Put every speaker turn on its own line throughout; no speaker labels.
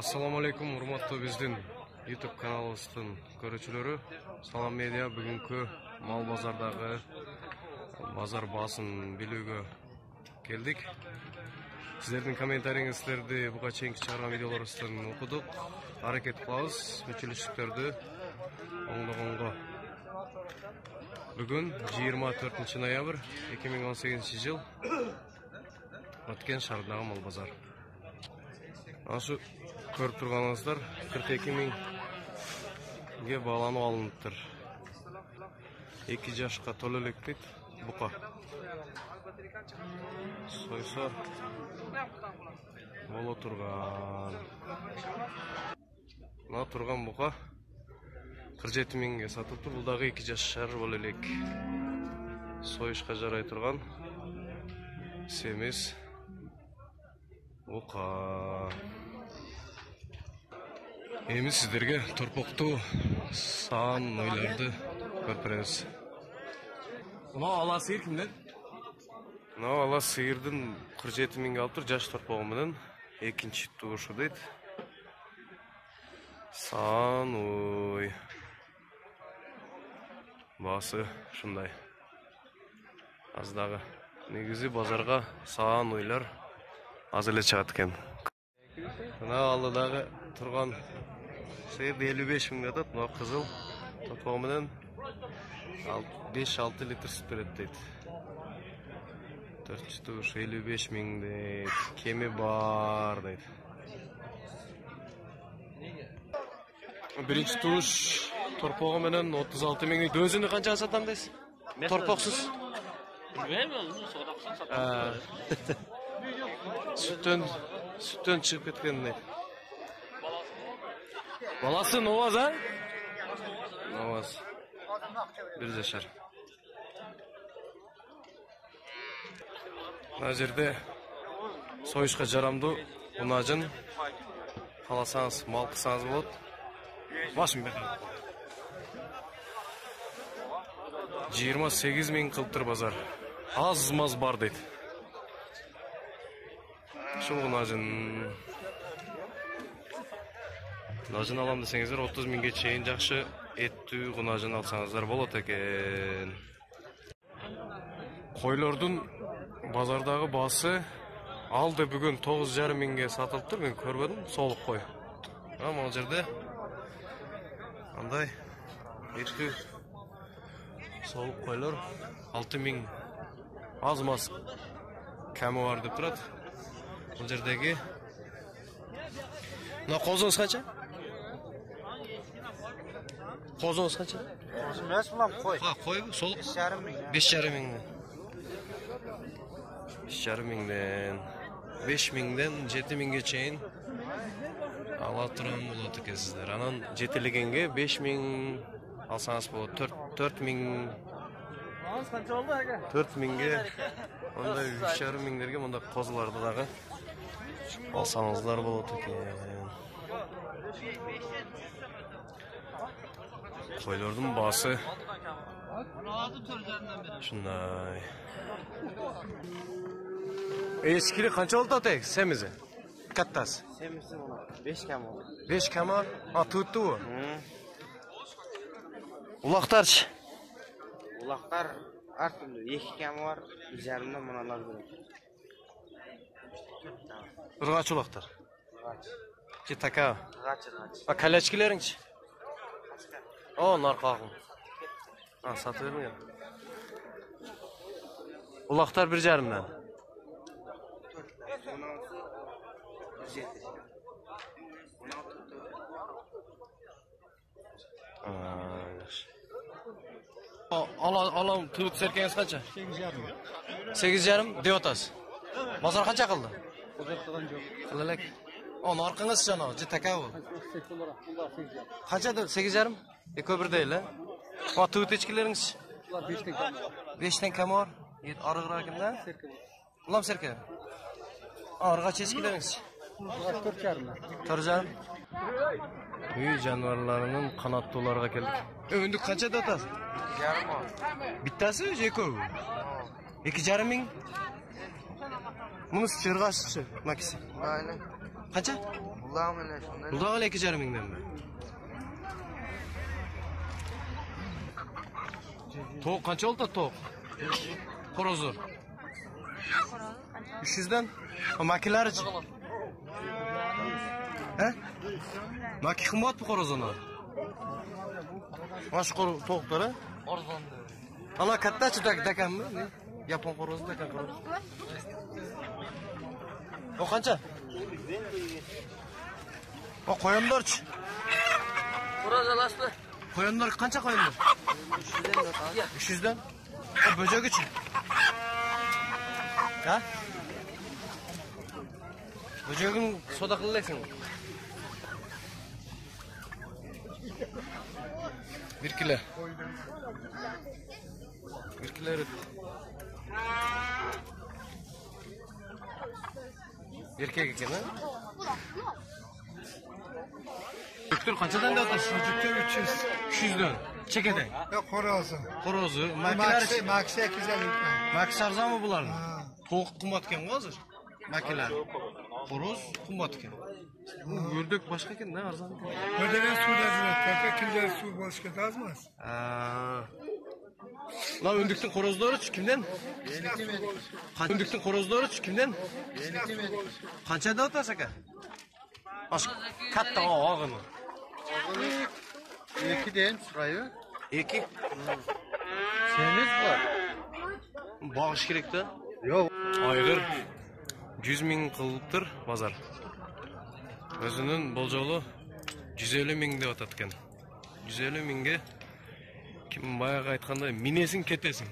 Assalamu alaikum, урматтуу биздин YouTube каналыбыздын көрүүчүлөрү. Салам медиа бүгүнкү мал базардагы базар баасын билүүгө келдик. Сиздердин комментарийиңиздерди буга чейинки чыгарган видеолорубуздан окудук. Аракет кылабыз мүчөлүштүктөрдү оңдогонго. Бүгүн 24 ноябрь 2018 жыл өткен шаардагы мал базар. Ашу көрүп турганыңыздар 42.000ге бааланып алыныптыр. 2 жашка толо элек дейт бука. Сойсо боло турган. Мына турган бука 47.000ге сатылыптыр. Бул дагы 2 жашар боло элек. Союшка жарай турган семиз бука. Эми сиздерге торпоктуу саан ойларды көрүп беребиз.
Мына ала сыйыр кимден?
Мына ала сыйырдын 47.000ге алыптыр, жаш торпогу менен экинчи туушу дейт. Саан ой. Баасы ушундай. Аздагы негизи базарга саан ойлор аз эле чыгат экен. Мына алдыдагы турган сыйыр 55.000 атат. Мына кызыл торпогу менен 5-6 литр сүт берет дейт. 4 туш 55.000 дейт. Кеми бар дейт. Биринчи туш торпогу менен 36.000 дейт. Өзүнү канчага сатам дейсиз? Торпоксуз. Sütten çıkıp ketken deydi. Balası Novaz ha? Novaz. Bir yaşar. Nazirde soyuşka jaramdı. Unacın kalasanız, mal kısanız bolot. Başım benim. 28.000 kılıptır bazar. Az бар deydi. Şu Гунажын алам десеңиздер 30.000ге чейин жакшы эттүү гунажын алсаңыздар болот экен. Койлордун базардагы баасы алды бүгүн 9.500.000ге сатылыптыр. Мен көрбөдүм, солук кой. Могул жерде андай эчки солук койлор 6.000 аз-маз ками бар деп турат. Бул жердеги мына козуңуз канча? Козуңуз канча?
Козум эмес булам, кой.
Кой, солук 5.500. 5.500ден 5.000ден 7.000ге чейин ала турган болот экенсиздер. Анан жетилегенге 5.000 алсаңыз болот. 4.000 4.000ге ондай 3.500дерге мындай козуларды дагы алсаңыздар болот экен. Koylardın baası şunday. Eskili kança oldu atek? Semizi? Kattas?
Semizi ona 5 kam oldu.
5 kam var? Ha tuttu bu.
Ulaktar? Ulaktar her türlü 2 kam var. Üzerimde mınalar böyle.
Irgaç ulaktar?
Irgaç.
Ki taka?
Irgaç.
Ha kaleçkilerin ki? O narkağım. Ha satıyorum ya. Ulaktar 1.5'den. Alam tüvüt serkeniz kaça? 8.5 deyotas. Mazar kaça kıldı? Kılılek. O narkınız canı, citaka bu. Kaça da 8.5? Köbür değil ha? O tüvüt içkileriniz? 5'ten kam var. Arıgıra kimden? Ulam serke. Arıgaç içkileriniz? 4.5. Uy canvarlarının kanatlılarına geldik. Öndük kaça da atas?
2.5.
Bittası jeko. 2.5 Bunu sırgaç makisi.
Aynen.
Kaça?
Kulağım öyle şundan.
Buldak öyle 2,5 mingden mi? Tok kança oldu tok? Horozu. 300'den. Makiler için. He? Maki kımbat mı horozunu? Maş tokları? Ana katta çıtak dekan mı? Ne? Yapon horozu dekan horozu. O kança? O koyunlar.
Horoz alaslı.
Koyunlar kança koyunlar? 300'den. O böcek için. Ha? Böceğin soda kılacaksın. 1 kilo. 1 kilo erit. 1 kek eкен, ha? Yüktür kaçadan da atarsın?
Yüktür 300.
300'den. Çekeden.
Yok horozu.
Horozu. Makiler.
Maksi 250.
Maki arzan mı bularını? Toğuk kımbat eken hazır. Makiler. Horoz kımbat eken. Bu ördek başka eken ne arzan eken?
Ödenen suda zürek. Tepe killeri su boş ketazmaz.
Lan öndüktün horozları kimden? Öndüktün horozları kimden? Kança da otarsak ha? Aşk katta o ağını.
2 deyin sırayı.
2.
Seniz var.
Bağış керек de.
Yok.
Айгыр 100 ming kılıptır bazar. Özünün bolжолу 150 ming деп атат экен. 150 mingге kim баягы айткандай минесиң кетесиң.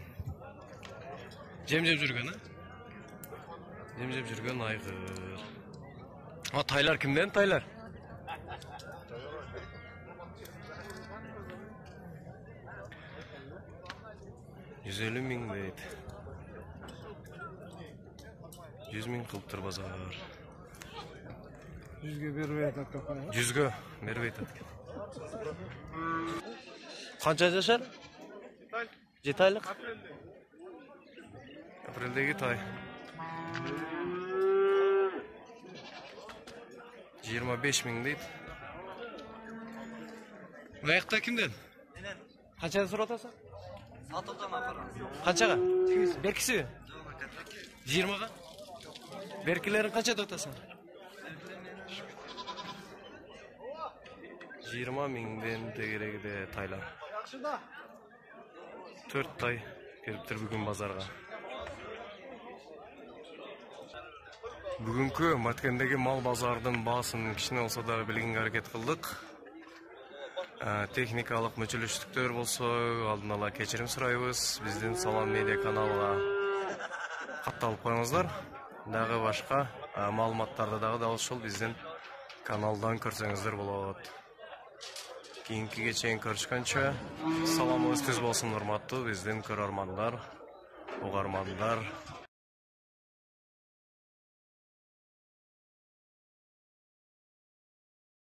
Жем-жеп жүргөн, а? Жем-жеп жүргөн айгыр. Тайлар кимден тайлар? $150 ming дейт. 100 ming kılıptır bazar.
100'ge berip atat topa.
100'gө бербей атат экен. Канча жашар? 7 айлык. Апрелдеги тай. 25 ming дейт. Аяқта кимден? Канчаны сурап атасың?
Сатылдан апарам.
Канчага? Беркиси? 20-га? Беркилерин канчада атасың? 20 mingden тегерегиде тайлар. 4 тай келиптир бүгүн базарга. Бүгүнкү Маткендеги мал базардын баасын кичине болсо дагы билгенге аракет кылдык. Техникалык мүчөлүштүктөр болсо алдын ала кечирим сурайбыз. Биздин Салам медиа каналга катталып коюңуздар. Дагы башка маалыматтарды дагы ошол биздин каналдан көрсөңүздөр болот. Кийинкиге чейин көрүшкөнчө саламыңыз түз болсун урматтуу биздин көрөрмандар, угармандар.